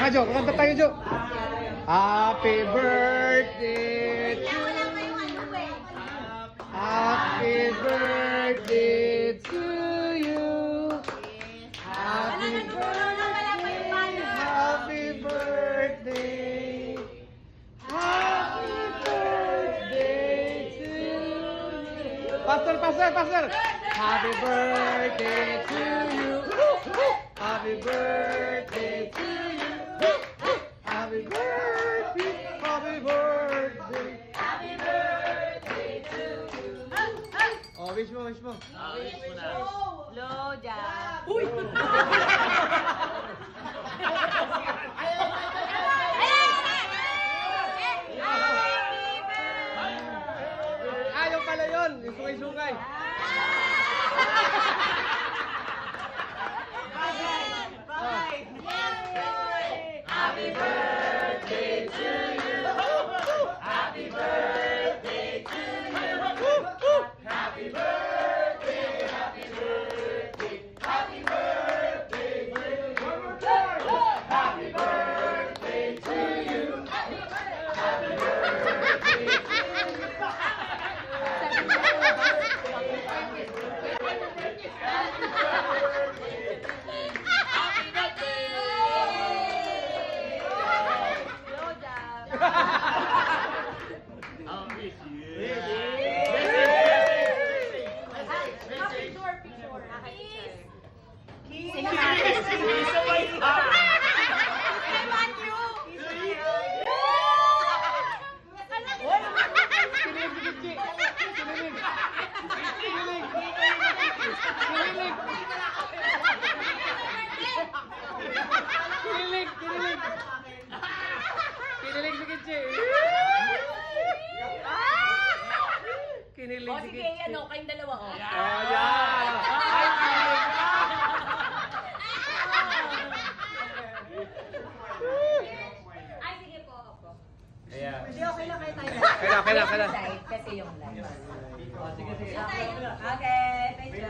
ka, Jo. Kanta tayo, Jo. Happy birthday to Happy birthday to you. Happy birthday. Happy birthday. Happy birthday to you. Pastor. Happy birthday to you. Happy birthday to you. Happy birthday. Happy birthday. Happy birthday to you. Oh, wish mo. Wish mo na. Loja. Uy! Ayaw pala yun. Yung sungay-sungay. Happy birthday to you. Happy birthday to you. Happy birthday, happy birthday, happy birthday to you. Happy birthday to you. Happy birthday Kinilig si Kitchi. Kinilig O si sige, Kitchi. ano, kayong dalawa, o. Oh, yan. Ay, kinilig ka. Ay, sige po, opo. Ayan. Hindi, okay lang kayo tayo. Kailan. Live, kasi yung live. Sige. Okay, thank you.